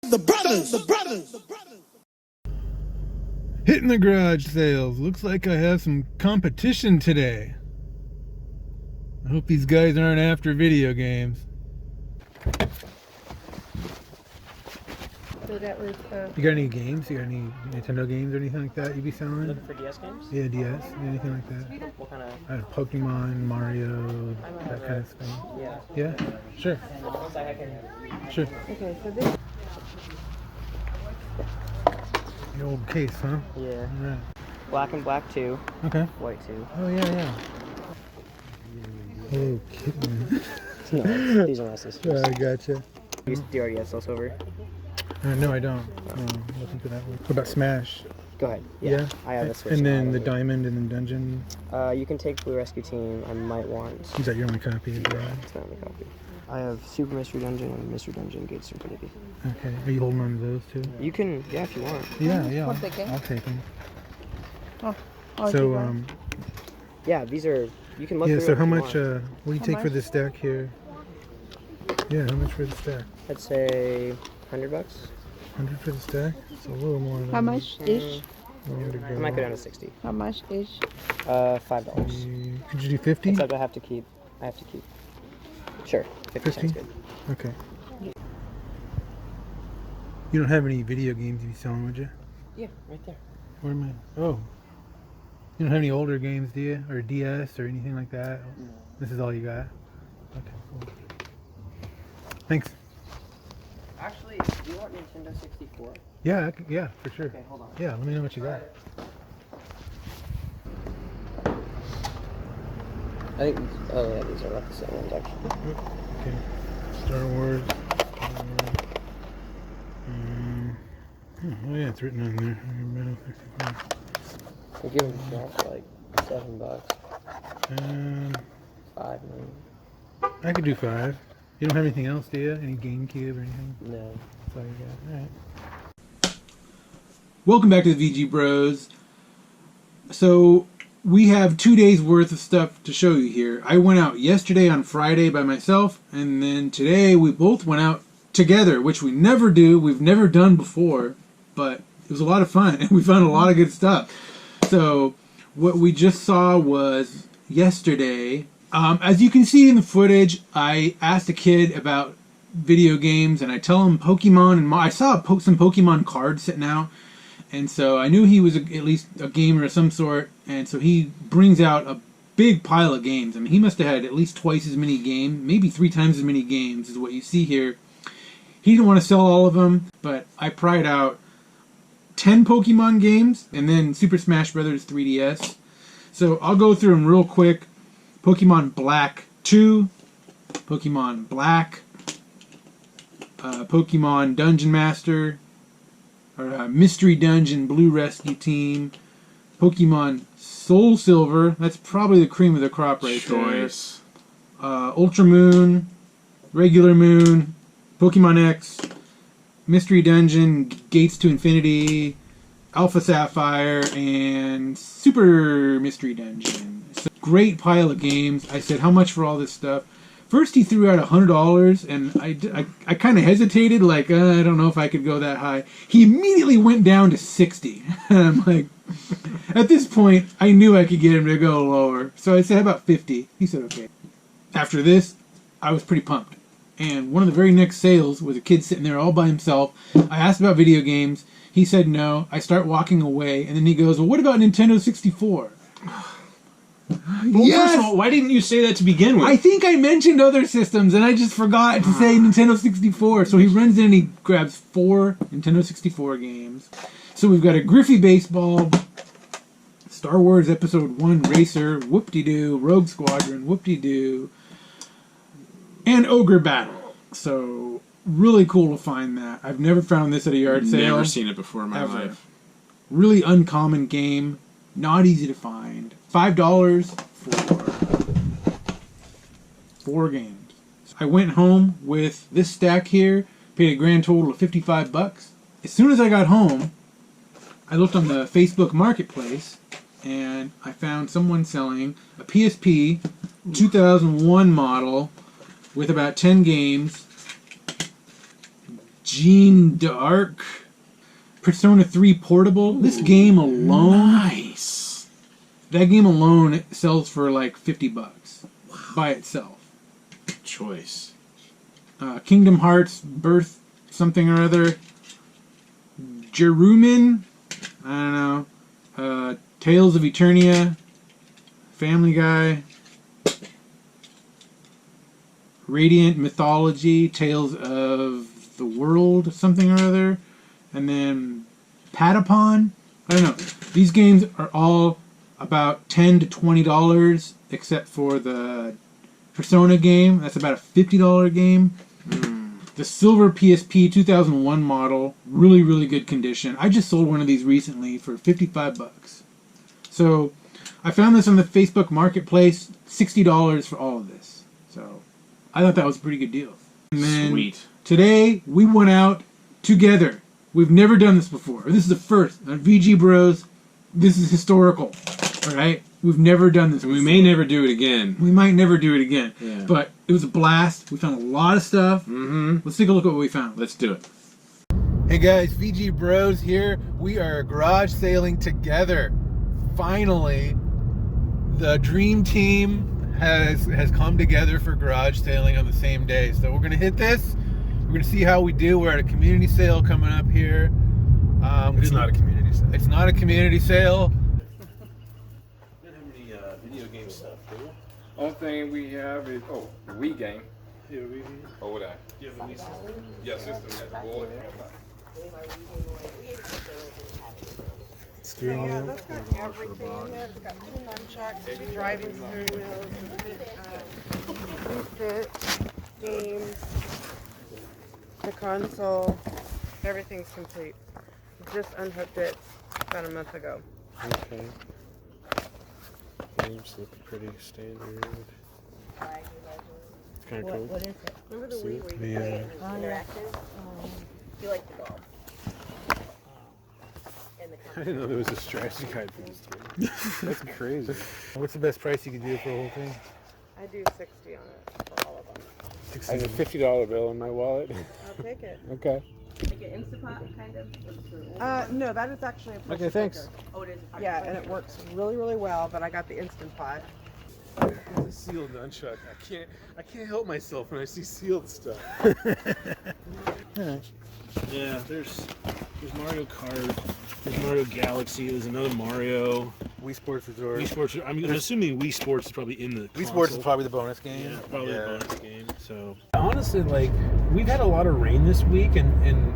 The brothers. Hitting the garage sales. Looks like I have some competition today. I hope these guys aren't after video games. So that was, You got any games? You got any Nintendo games or anything like that you'd be selling? Looking for DS games? Yeah, DS, anything like that. What kind of? I had Pokemon, Mario, that kind of stuff. Yeah. Yeah? Sure. Once I can. Sure. okay, so this, The old case, huh? Yeah. Alright. Black and black 2. Okay. White 2. Oh, yeah. Oh, kitten. No, these are my sisters. I gotcha. Do you already have Soul Silver? No, I don't. Looking for that one. What about Smash? Go ahead. Yeah. I have a Switch. And then now, the Diamond and then Dungeon. You can take Blue Rescue Team. I might want. Is that your only copy? Is that right? It's not my copy. I have Super Mystery Dungeon and Mystery Dungeon Gates of Infinity. Okay. Are you holding on to those too? You can, yeah, if you want. Yeah. One second. I'll take them. oh, So, Yeah, these are. You can look. yeah. through So it how if you much? want. What do you How take for much? the stack here? Yeah. How much for the stack? I'd say $100. 100 for the stack. It's a little more. Than how much ish? I might go down to 60. How much ish? $5. Could you do 50? Except I have to keep. Sure, 50 sounds 50? good. Okay. You don't have any video games you'd be selling, would you? Yeah, right there. Where am I? Oh. You don't have any older games, do you? Or DS or anything like that? No. This is all you got? Okay, cool. Thanks. Actually, do you want Nintendo 64? Yeah, yeah, for sure. Okay, hold on. Yeah, let me know what you got. I think. Oh yeah, these are about the same ones actually. Okay. Star Wars. Oh yeah, it's written on there. We're giving them out for like $7. Um, 5 maybe. I could do 5. You don't have anything else, do you? Any GameCube or anything? No. That's all you got. Alright. Welcome back to the VG Bros. So, we have 2 days worth of stuff to show you here. I went out yesterday on Friday by myself, and then today we both went out together, which we never do. We've never done before, but it was a lot of fun, and we found a lot of good stuff. So, what we just saw was yesterday. As you can see in the footage, I asked a kid about video games, and I tell him Pokemon, and I saw some Pokemon cards sitting out, and so I knew he was at least a gamer of some sort, and so he brings out a big pile of games. I mean, he must have had at least twice as many games, maybe 3 times as many games is what you see here. He didn't want to sell all of them, but I pried out 10 Pokemon games, and then Super Smash Bros. 3DS. So I'll go through them real quick. Pokemon Black 2, Pokemon Black, Pokemon Dungeon Master, or Mystery Dungeon Blue Rescue Team, Pokemon Soul Silver, that's probably the cream of the crop right there. Ultra Moon, Regular Moon, Pokemon X, Mystery Dungeon, Gates to Infinity, Alpha Sapphire, and Super Mystery Dungeon. So, great pile of games. I said, how much for all this stuff? First he threw out $100, and I kind of hesitated, like, I don't know if I could go that high. He immediately went down to 60. And I'm like, at this point, I knew I could get him to go lower. So I said, how about 50? He said, okay. After this, I was pretty pumped. And one of the very next sales was a kid sitting there all by himself. I asked about video games. He said no. I start walking away, and then he goes, well, what about Nintendo 64? Well, Yes! first of all, why didn't you say that to begin with? I think I mentioned other systems, and I just forgot to say Nintendo 64. So he runs in and he grabs 4 Nintendo 64 games. So we've got a Griffey Baseball, Star Wars Episode 1 Racer, Whoop-de-Doo, Rogue Squadron, Whoop-de-Doo, and Ogre Battle. So really cool to find that. I've never found this at a yard sale. Never seen it before in my Ever. life. Really uncommon game, not easy to find. $5 for 4 games. I went home with this stack here, paid a grand total of $55. As soon as I got home, I looked on the Facebook Marketplace, and I found someone selling a PSP 2001 model with about 10 games Jeanne d'Arc, Persona 3 Portable. This game alone, Nice. that game alone sells for like $50 by itself. Good choice. Kingdom Hearts Birth something or other. Jerumin, I don't know. Tales of Eternia, Family Guy, Radiant Mythology, Tales of the World, something or other, and then Patapon. I don't know. These games are all about $10 to $20, except for the Persona game. That's about a $50 game. The silver PSP 2001 model, really, really good condition. I just sold one of these recently for $55. So I found this on the Facebook Marketplace, $60 for all of this. So I thought that was a pretty good deal. And then Sweet. today we went out together. We've never done this before. This is the first on VG Bros. This is historical. All right, we've never done this. We may never do it again. We might never do it again. Yeah. But it was a blast. We found a lot of stuff. Mm-hmm. Let's take a look at what we found. Let's do it. Hey guys, VG Bros here. We are garage sailing together. Finally, the dream team has come together for garage sailing on the same day. So we're gonna hit this. We're gonna see how we do. We're at a community sale coming up here. It's not a community sale. It's not a community sale. We don't have any video game stuff, do we? Only thing we have is the Wii game. Yeah, we. Oh, what I? Do you have a Wii system? Yeah, system has boy. Steering Yeah, wheel. that's got everything in there. It's got two nunchucks, driving steering wheels, fit, games, the console. Everything's complete. Just unhooked it about a month ago. Okay. Games look pretty standard. It's kind of cool. What is it? Remember the Wii where you The, play it and it's interactive? You like the dog? And the I didn't know there was a strategy guide for this game. That's crazy. What's the best price you could do for the whole thing? I do 60 on it for all of them. I have a $50 bill in my wallet. I'll take it. Okay. Like an Instapot kind of? No, that is actually a pressure Okay, thanks. cooker. Oh, it is. Yeah, and it works really, really well, but I got the Instant Pot. It's a sealed nunchuck. I can't help myself when I see sealed stuff. Yeah, there's Mario Kart. There's Mario Galaxy. There's another Mario. Wii Sports Resort. Wii Sports. I'm assuming Wii Sports is probably in the Wii Sports is console. probably the bonus game. Yeah, probably a bonus game. So honestly, like we've had a lot of rain this week, and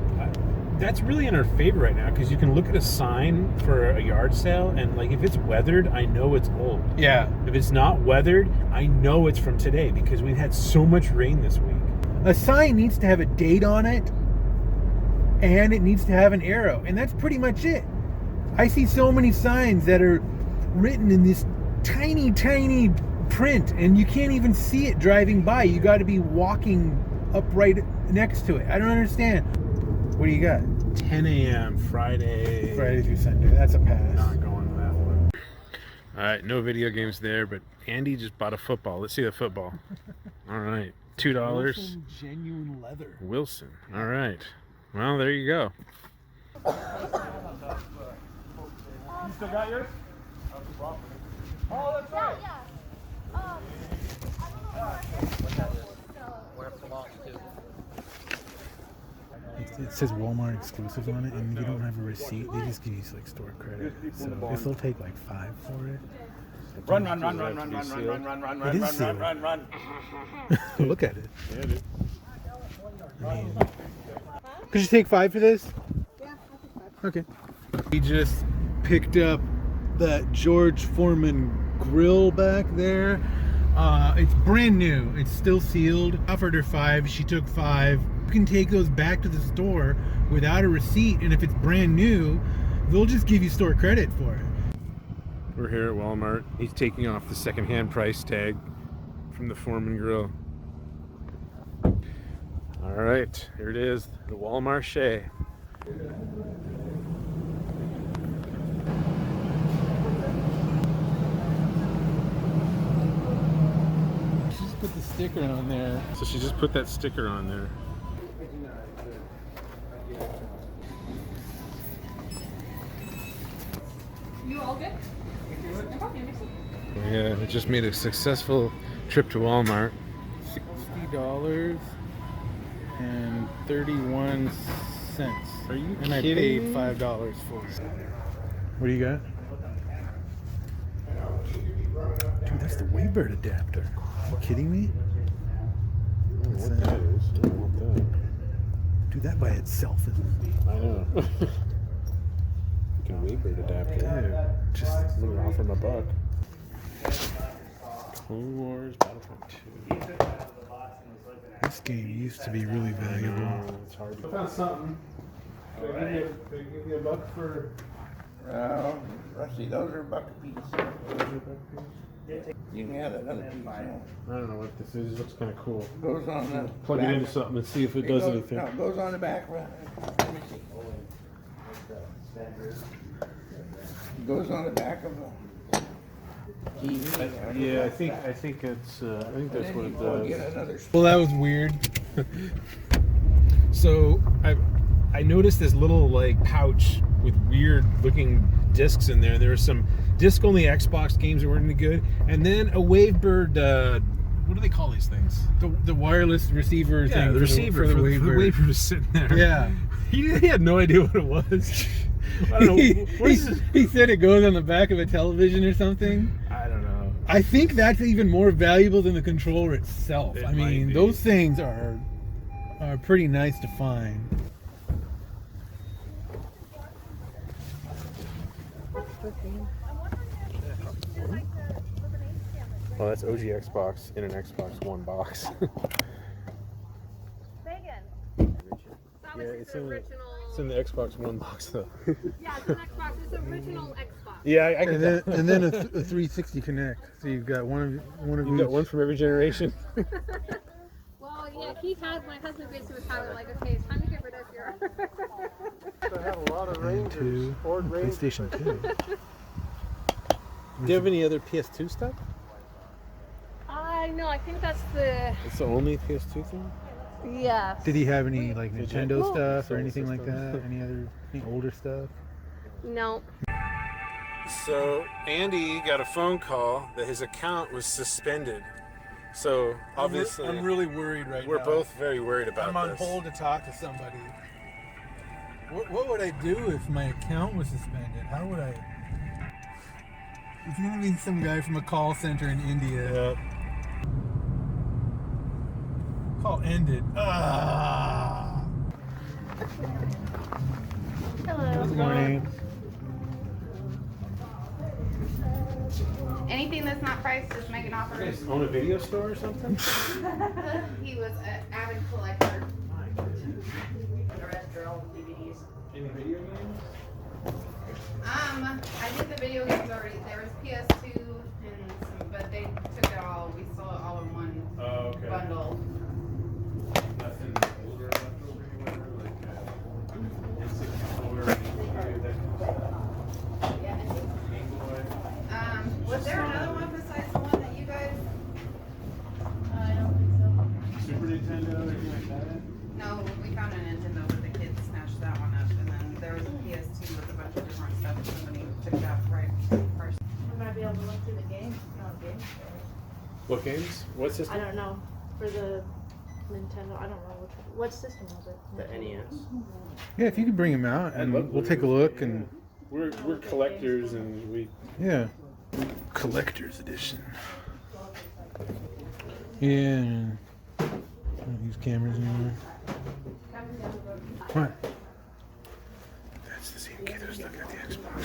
that's really in our favor right now because you can look at a sign for a yard sale, and like if it's weathered, I know it's old. Yeah. If it's not weathered, I know it's from today because we've had so much rain this week. A sign needs to have a date on it, and it needs to have an arrow, and that's pretty much it. I see so many signs that are written in this tiny, tiny print, and you can't even see it driving by. You got to be walking up right next to it. I don't understand. What do you got? 10 a.m. Friday. Friday through Sunday. That's a pass. Not going with that one. All right, no video games there, but Andy just bought a football. Let's see the football. All right, $2. Wilson genuine leather. Wilson. All right. Well, there you go. You still got yours? Oh, that's right. It says Walmart exclusive on it, and you don't have a receipt. They just give you like store credit. So if they'll take like $5 for it. Run. It is sealed. Run. Look at it. Yeah, dude. I mean, could you take $5 for this? Yeah, Okay. We just picked up that George Foreman grill back there. It's brand new. It's still sealed. Offered her $5. She took $5. You can take those back to the store without a receipt, and if it's brand new, they'll just give you store credit for it. We're here at Walmart. He's taking off the secondhand price tag from the Foreman grill. All right, here it is, the Walmart Shea. Just put the sticker on there. So she just put that sticker on there. You all good? No problem. Yeah, I just made a successful trip to Walmart. $60.31. Are you And I kidding paid me? $5 for it. What do you got? Dude, that's the Waybird adapter. Are you kidding me? I don't know what that is. I don't want that. Dude, that by itself is... I know. You can Waybird adapter. Dude, just... I'm gonna offer him $1. Clone Wars Battlefront 2. This game used to be really valuable. It's hard to... I found something. Can I give you $1 for... Rusty, those are $1 a piece. You can have another piece. I don't know what this is. It looks kind of cool. Goes on the Plug it back. into something and see if it does anything. No, it goes on the back. Let me see. It goes on the back of the TV. Yeah, I think it's. I think that's what it Get does. another. Well, that was weird. So I noticed this little like pouch with weird looking discs in there. There were some disc-only Xbox games that weren't any good, and then a Wavebird. What do they call these things? The wireless receiver Yeah, thing. the receiver for the The Waybird. Wavebird was sitting there. Yeah. He had no idea what it was. I don't know. He said it goes on the back of a television or something. I don't know. I think that's even more valuable than the controller itself. It I might mean, be. those things are pretty nice to find. Well, that's OG Xbox in an Xbox One box. Megan. That was it's his in the- original. It's in the Xbox One box though. Yeah, it's an Xbox. It's the original Xbox. Yeah, I get And that. then a 360 Connect. So you've got one of You each. got one from every generation. Well, yeah, he has. My husband basically was having like, okay, it's time to get rid of your. And two. PlayStation 2. Do you have any other PS2 stuff? No, I think that's the. It's the only PS2 thing? Yes. Did he have any like Nintendo Well, stuff or Soul anything like system. that? Any older stuff? No. So Andy got a phone call that his account was suspended. So obviously I'm really worried right we're now. both very worried about I'm on this. hold to talk to somebody. What would I do if my account was suspended? How would I? It's gonna be some guy from a call center in India. Yeah. Call ended. Ah. Hello. Good morning. Anything that's not priced, just make an offer. You guys own a video store or something? He was an avid collector. The rest are all DVDs. Any video games? I did the video games already. There was PS2 and some, but they took it all. We saw it all in one Oh, okay. bundle. Nothing older left over anywhere, like N64 and Yeah. Game Boy. Was there another one besides the one that you guys? I don't think so. Super Nintendo or anything like that? No, we found a Nintendo, but the kids snatched that one up, and then there was a PS2 with a bunch of different stuff. And somebody took it out right first. I'm gonna be able to look through the games. Not games. What games? What system? I don't know. For the Nintendo, I don't know what system was it. The NES. Yeah, if you could bring him out and we'll take a look and We're collectors and we yeah. Collector's edition. Yeah. and I don't use cameras anymore. What? That's the same kid who's looking at the Xbox.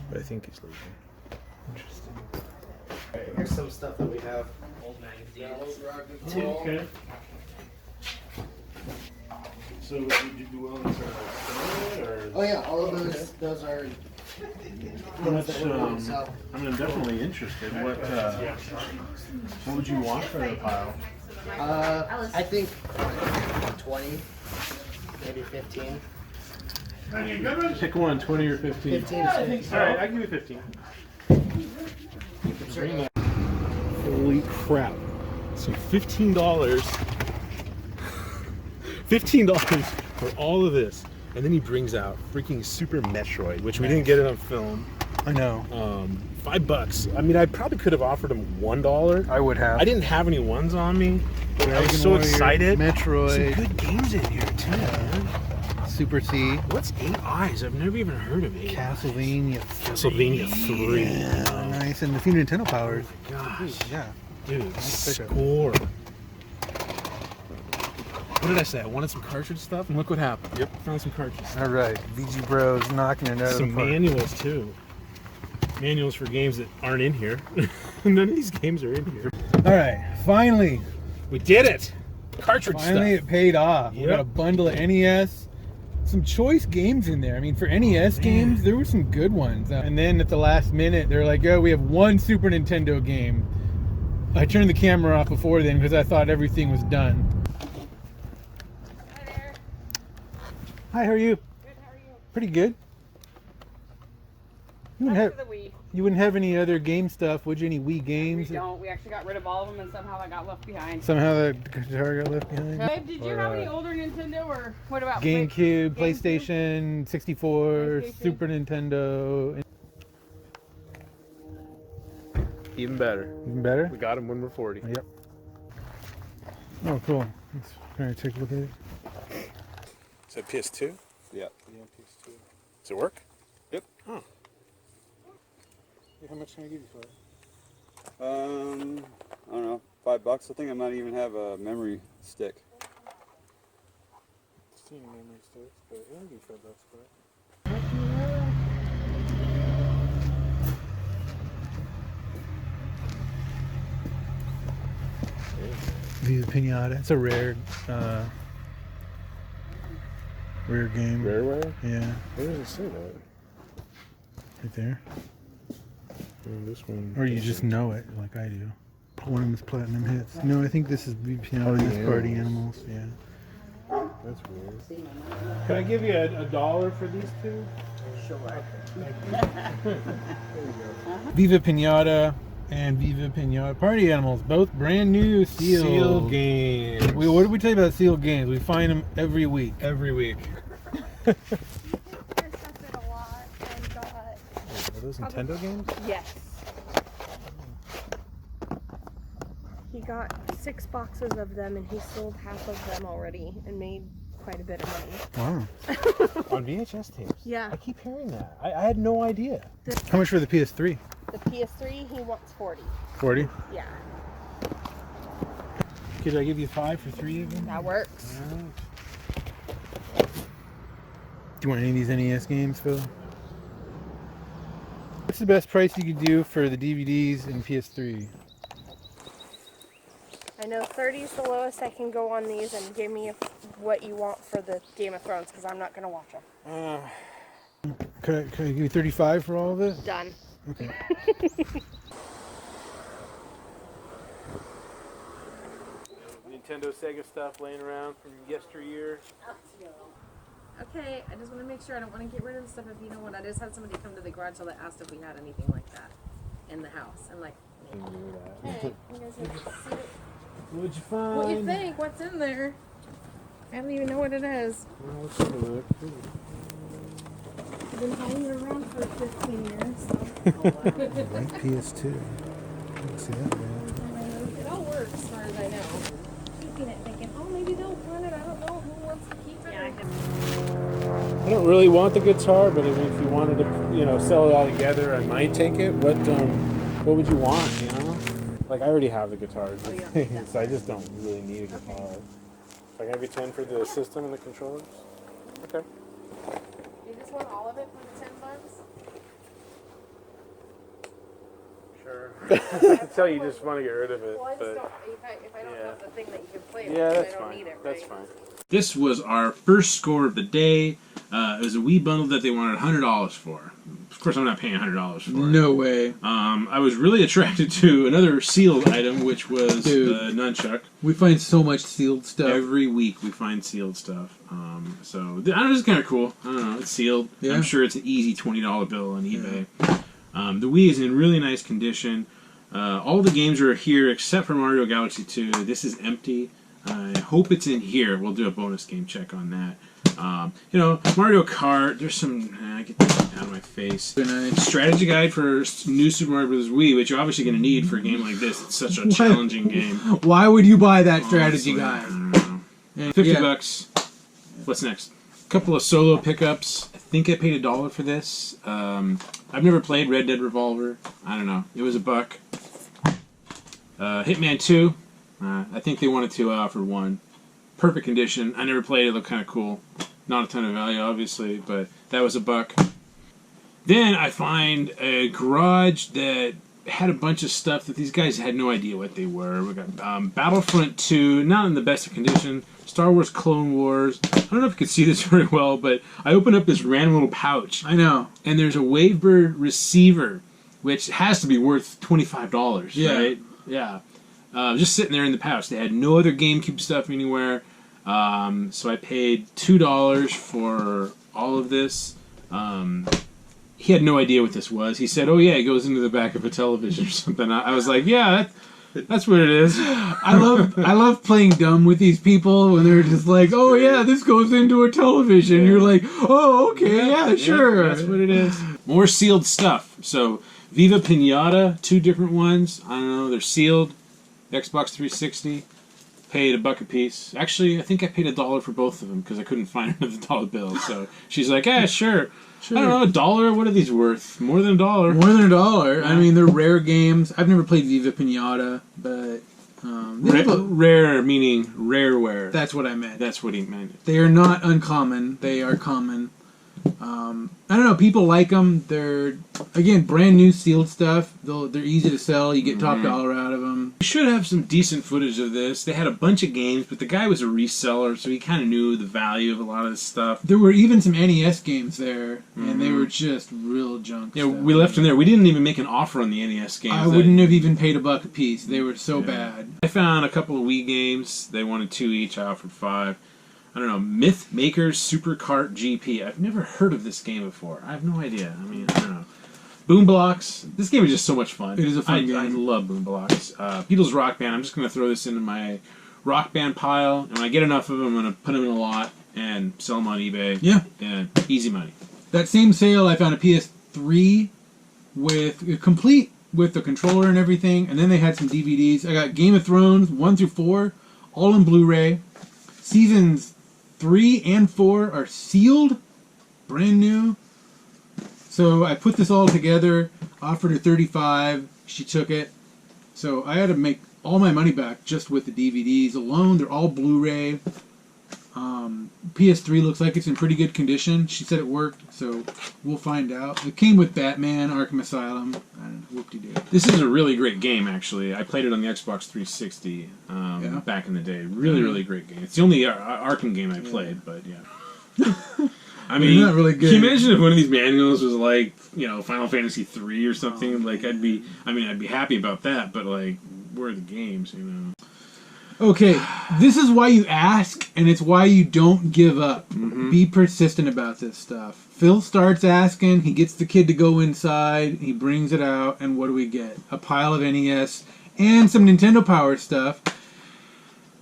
but I think he's leaving. Interesting. Here's some stuff that we have. Old magazines. Okay. So would you be willing to sort of sell it or Oh yeah, all of those are how much, that we're willing to sell. I'm definitely interested. What would you want for the pile? I think 20, maybe 15. Pick one, 20 or 15. 15 is good. Alright, I'll give you 15. Bring that. Holy crap. So $15. $15 for all of this. And then he brings out freaking Super Metroid, which we didn't get it on film. I know. $5. I mean, I probably could have offered him $1. I would have. I didn't have any ones on me, but I was Dragon so Warrior, excited. Metroid. Some good games in here too, man. Super C. What's 8 Eyes? I've never even heard of it. Castlevania. Castlevania 3. Yeah, nice. And a few Nintendo powers. Oh my gosh. Yeah. Dude, Nice pickup. score. What did I say? I wanted some cartridge stuff, and look what happened. Yep, found some cartridge stuff. All right. VG Bros knocking it out of Some the park. manuals too. Manuals for games that aren't in here. None of these games are in here. All right. Finally. We did it. Cartridge Finally, stuff. it paid off. We Yep. got a bundle of NES. Some choice games in there. I mean, for NES games, there were some good ones. And then at the last minute, they're like, oh, we have one Super Nintendo game. I turned the camera off before then because I thought everything was done. Hi there. Hi, how are you? Good, how are you? Pretty good. You wouldn't After have, the Wii. you wouldn't have any other game stuff, would you? Any Wii games? We don't. We actually got rid of all of them, and somehow I got left behind. Somehow the guitar got left behind. Babe, did you Or, have any older Nintendo, or what about GameCube, GameCube? PlayStation, 64, PlayStation. Super Nintendo. Even better. Even better? We got them when we're 40. Yep. Oh, cool. Let's try to take a look at it. Is that PS2? Yeah. Yeah, PS2. Does it work? Yep. Oh. How much can I give you for it? I don't know, $5. I think I might even have a memory stick. Seen memory sticks, but it would be $5 for it. Viva Pinata. It's a rare game. Rareware? Yeah, Where does it say that? right there. This one. Or you just know it, like I do. One of them is Platinum Hits. No, I think this is Viva Pinata. This is Party Animals. Yeah. That's weird. Can I give you $1 for these two? Viva Pinata and Viva Pinata Party Animals, both brand new sealed games. What did we tell you about sealed games? We find them every week. Every week. There's something a lot and got Are those Nintendo games? Yes. He got 6 boxes of them and he sold half of them already and made quite a bit of money. Wow. On VHS tapes? Yeah. I keep hearing that. I had no idea. How much for the PS3? The PS3, he wants 40. 40. Yeah, Could I give you 5 for 3 of them? that works. Do you want any of these NES games, Phil? What's the best price you could do for the DVDs and PS3? I know 30 is the lowest I can go on these, and give me what you want for the Game of Thrones because I'm not going to watch them. Could I give you 35 for all of it? Done. Okay. Nintendo, Sega stuff laying around from yesteryear. Okay, I just want to make sure I don't want to get rid of the stuff if you know what. I just had somebody come to the garage sale that asked if we had anything like that in the house. I'm like, Hey, you guys want to see it? What'd you find? what do you think? What's in there? I don't even know what it is. Well, let's have a look. I've been hauling it around for 15 years, so White PS2. Let's see that, man. It all works as far as I know. keeping it, thinking, oh, maybe they'll want it. I don't know who wants to keep it. I don't really want the guitar, but if you wanted to, sell it all together, I might take it. What would you want, Like, I already have the guitar, so I just don't really need a guitar. So I can have you 10 for the system and the controllers? Okay. You just want all of it for the $10? Sure. I can tell you just want to get rid of it, Well, I just but don't. If I don't have the thing that you can play yeah, with, that's I don't fine. need it. That's right? fine. This was our first score of the day. It was a Wii bundle that they wanted $100 for. Of course, I'm not paying $100 for it. No way. I was really attracted to another sealed item, which was the nunchuck. We find so much sealed stuff. Every week we find sealed stuff. So I don't know, it's kind of cool. I don't know, it's sealed. Yeah. I'm sure it's an easy $20 bill on eBay. The Wii is in really nice condition. All the games are here except for Mario Galaxy 2. This is empty. I hope it's in here. We'll do a bonus game check on that. Mario Kart. There's some. I get that out of my face. Strategy guide for new Super Mario Bros. Wii, which you're obviously going to need for a game like this. It's such a challenging game. Why would you buy that strategy guide? I don't know. $50. What's next? A couple of solo pickups. I think I paid $1 for this. I've never played Red Dead Revolver. I don't know. It was $1. Hitman 2. I think they wanted to. I offered $1. Perfect condition. I never played it. It looked kind of cool. Not a ton of value, obviously, but that was $1. Then I find a garage that had a bunch of stuff that these guys had no idea what they were. We got Battlefront 2, not in the best of condition. Star Wars Clone Wars. I don't know if you can see this very well, but I opened up this random little pouch. I know. And there's a Wavebird receiver, which has to be worth $25, right? Yeah. Just sitting there in the pouch. They had no other GameCube stuff anywhere. So I paid $2 for all of this. He had no idea what this was. He said, "Oh yeah, it goes into the back of a television or something." I was like, "Yeah, that's what it is." I love playing dumb with these people when they're just like, "Oh yeah, this goes into a television." Yeah. You're like, "Oh okay, yeah, sure." Yeah, that's what it is. More sealed stuff. So Viva Pinata, 2 different ones. I don't know. They're sealed. Xbox 360. Paid $1 a piece. Actually, I think I paid $1 for both of them because I couldn't find another dollar bill. So she's like, "Yeah, sure." I don't know, $1. What are these worth? More than $1. More than $1. Yeah. I mean, they're rare games. I've never played Viva Pinata, but rare meaning rareware. That's what I meant. That's what he meant. They are not uncommon. They are common. I don't know. People like them. They're, again, brand new sealed stuff. They're easy to sell. You get top dollar out of them. We should have some decent footage of this. They had a bunch of games, but the guy was a reseller, so he kind of knew the value of a lot of this stuff. There were even some NES games there, and they were just real junk stuff. We left them there. We didn't even make an offer on the NES games. I wouldn't have even paid $1 a piece. They were so bad. I found a couple of Wii games. They wanted 2 each. I offered 5. I don't know, Myth Maker's Super Kart GP. I've never heard of this game before. I have no idea. I mean, I don't know. Boom Blocks. This game is just so much fun. It is a fun game. I love Boom Blocks. Beatles Rock Band. I'm just going to throw this into my Rock Band pile, and when I get enough of them, I'm going to put them in a lot and sell them on eBay. Yeah. And easy money. That same sale, I found a PS3 complete with the controller and everything, and then they had some DVDs. I got Game of Thrones 1 through 4, all in Blu-ray. Seasons 3 and 4 are sealed, brand new. So I put this all together, offered her $35, she took it. So I had to make all my money back just with the DVDs alone. They're all Blu-ray. PS3 looks like it's in pretty good condition. She said it worked, so we'll find out. It came with Batman, Arkham Asylum. I don't know, whoop-de-doo. This is a really great game, actually. I played it on the Xbox 360 back in the day. Really, really great game. It's the only Arkham game I played, but yeah. I mean, not really good. Can you imagine if one of these manuals was like, Final Fantasy 3 or something? I'd be happy about that, but where are the games, Okay, this is why you ask, and it's why you don't give up. Be persistent about this stuff. Phil starts asking, he gets the kid to go inside, he brings it out, and what do we get? A pile of NES and some Nintendo Power stuff.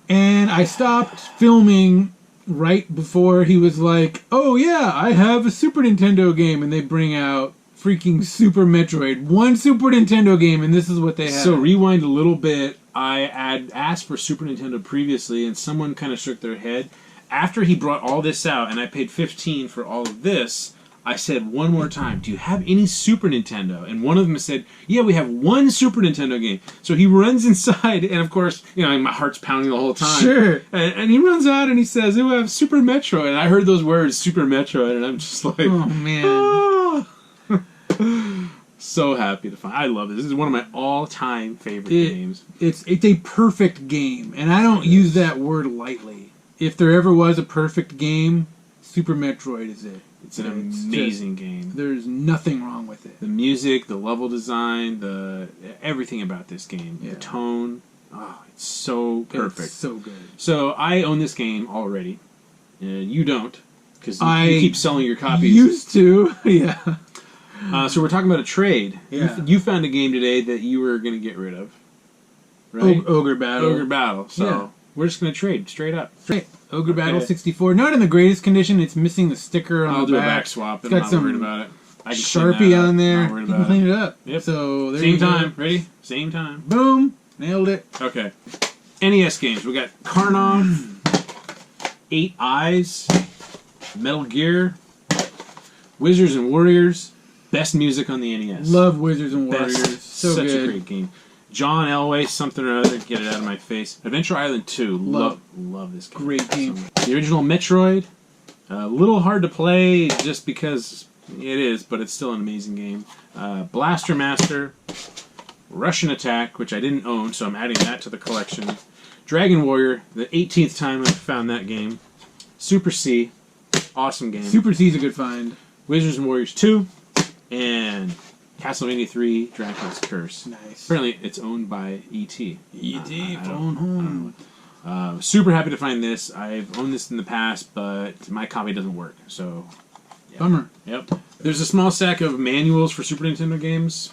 And I stopped filming right before he was like, "Oh yeah, I have a Super Nintendo game," and they bring out freaking Super Metroid. One Super Nintendo game, and this is what they have. So rewind a little bit. I had asked for Super Nintendo previously, and someone kind of shook their head. After he brought all this out, and I paid $15 for all of this, I said one more time, "Do you have any Super Nintendo?" And one of them said, "Yeah, we have one Super Nintendo game." So he runs inside, and of course, my heart's pounding the whole time. Sure. And he runs out, and he says, "Oh, I have Super Metroid." And I heard those words, Super Metroid, and I'm just like, oh, man. Oh. So happy to find. I love this. This is one of my all-time favorite games. It's a perfect game, and I don't use that word lightly. If there ever was a perfect game, Super Metroid is it. It's an amazing game. There's nothing wrong with it. The music, the level design, everything about this game, the tone. Oh, it's so perfect. It's so good. So I own this game already. You don't, because you keep selling your copies. Used to, yeah. So we're talking about a trade. Yeah. You found a game today that you were going to get rid of, right? Ogre Battle. Ogre Battle. So We're just gonna trade straight up. Straight. Ogre Battle Okay. 64. Not in the greatest condition. It's missing the sticker on I'll the do a back. back swap. It's I'm got not some worried about it. I can clean Sharpie that up. on there. Not worried You can about clean it. it up. Yep. So there Same you go. time. Ready? Same time. Boom. Nailed it. Okay. NES games. We got Karnov, 8 Eyes, Metal Gear, Wizards and Warriors. Best music on the NES. Love Wizards and Best. Warriors. So Such good. a great game. John Elway, something or other. Get it out of my face. Adventure Island 2. Love this game. Great game. The original Metroid. A little hard to play just because it is, but it's still an amazing game. Blaster Master. Russian Attack, which I didn't own, so I'm adding that to the collection. Dragon Warrior, the 18th time I've found that game. Super C, awesome game. Super C's a good find. Wizards and Warriors 2, and Castlevania 3, Dracula's Curse. Nice. Apparently, it's owned by E.T. E.T. I phone home. super happy to find this. I've owned this in the past, but my copy doesn't work, so... Yeah. Bummer. Yep. There's a small stack of manuals for Super Nintendo games.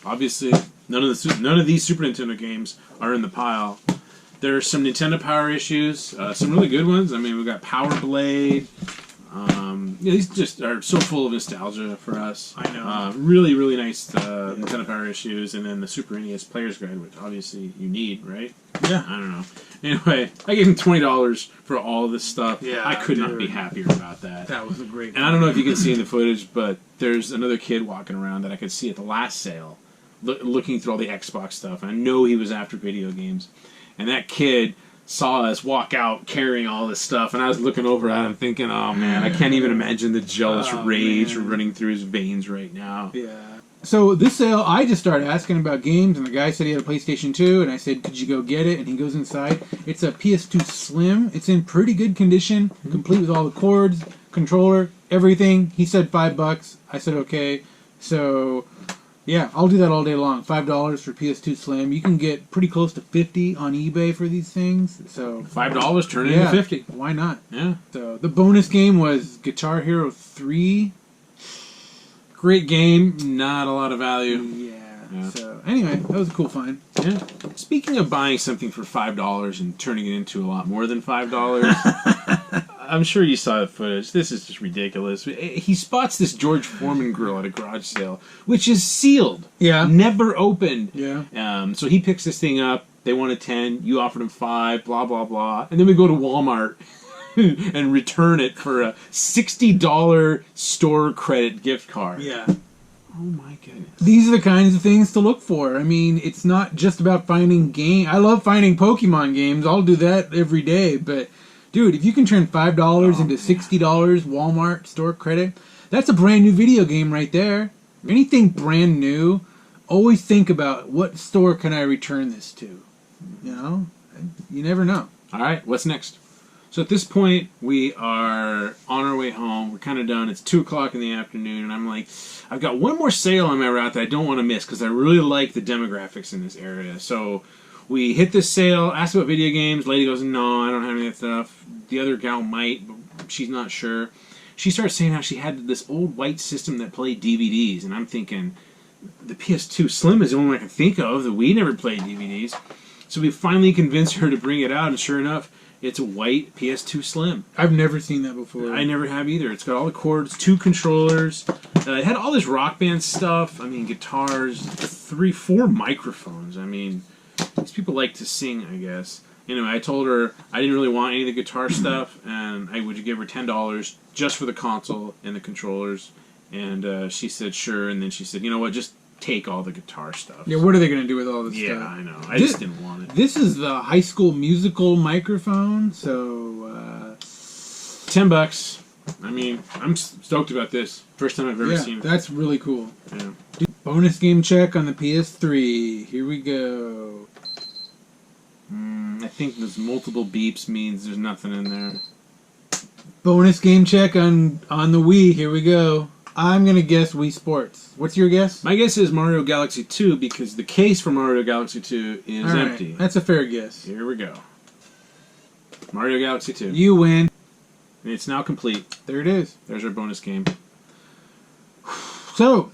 Obviously, none of these Super Nintendo games are in the pile. There's some Nintendo Power issues, some really good ones. I mean, we've got Power Blade. These just are so full of nostalgia for us. I know. Really, really nice Nintendo Power issues, and then the Super NES Player's Guide, which obviously you need, right? Yeah. I don't know. Anyway, I gave him $20 for all of this stuff. Yeah, I could not dude. be happier about that. That was a great And I don't know if you can see in the footage, but there's another kid walking around that I could see at the last sale, looking through all the Xbox stuff. I know he was after video games. And that kid saw us walk out carrying all this stuff, and I was looking over at him thinking, oh man, I can't even imagine the jealous rage running through his veins right now. Yeah. So this sale, I just started asking about games, and the guy said he had a PlayStation 2, and I said, could you go get it? And he goes inside. It's a PS2 Slim. It's in pretty good condition, complete with all the cords, controller, everything. He said $5. I said okay. So yeah, I'll do that all day long. $5 for PS2 Slim. You can get pretty close to $50 on eBay for these things. So $5 turn it into $50. Why not? Yeah. So the bonus game was Guitar Hero 3. Great game, not a lot of value. Yeah. So anyway, that was a cool find. Yeah. Speaking of buying something for $5 and turning it into a lot more than $5, I'm sure you saw the footage. This is just ridiculous. He spots this George Foreman grill at a garage sale, which is sealed. Yeah. Never opened. Yeah. So he picks this thing up. They wanted 10. You offered him 5. Blah blah blah. And then we go to Walmart and return it for a $60 store credit gift card. Yeah. Oh my goodness. These are the kinds of things to look for. I mean, it's not just about finding game. I love finding Pokemon games. I'll do that every day. But, dude, if you can turn $5 into $60 Walmart store credit, that's a brand new video game right there. Anything brand new, always think about what store can I return this to. You know? You never know. All right, what's next? So at this point, we are on our way home. We're kind of done. It's 2 o'clock in the afternoon, and I'm like, I've got one more sale on my route that I don't want to miss because I really like the demographics in this area. So we hit this sale, asked about video games. Lady goes, no, I don't have any of that stuff. The other gal might, but she's not sure. She starts saying how she had this old white system that played DVDs, and I'm thinking, the PS2 Slim is the only one I can think of that we never played DVDs. So we finally convinced her to bring it out, and sure enough, it's a white PS2 Slim. I've never seen that before. I never have either. It's got all the cords, 2 controllers. It had all this Rock Band stuff. I mean, guitars, 4 microphones. I mean, these people like to sing, I guess. Anyway, I told her I didn't really want any of the guitar stuff, and I would give her $10 just for the console and the controllers. And she said sure, and then she said, you know what, just take all the guitar stuff. Yeah, what are they going to do with all this stuff? Yeah, I know. I just didn't want it. This is the High School Musical microphone, so $10. I mean, I'm stoked about this. First time I've ever seen it. That's really cool. Yeah. Bonus game check on the PS3. Here we go. I think those multiple beeps means there's nothing in there. Bonus game check on the Wii. Here we go. I'm going to guess Wii Sports. What's your guess? My guess is Mario Galaxy 2 because the case for Mario Galaxy 2 is All right, empty. that's a fair guess. Here we go. Mario Galaxy 2. You win. And it's now complete. There it is. There's our bonus game. So,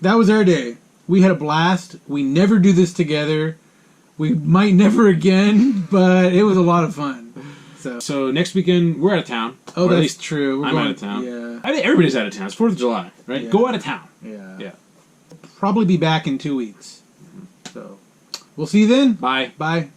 that was our day. We had a blast. We never do this together. We might never again, but it was a lot of fun. So next weekend we're out of town. Oh, Or at that's least true. I'm out of town. Yeah. I think everybody's out of town. It's 4th of July, right? Yeah. Go out of town. Yeah. Yeah. Probably be back in 2 weeks. So we'll see you then. Bye. Bye.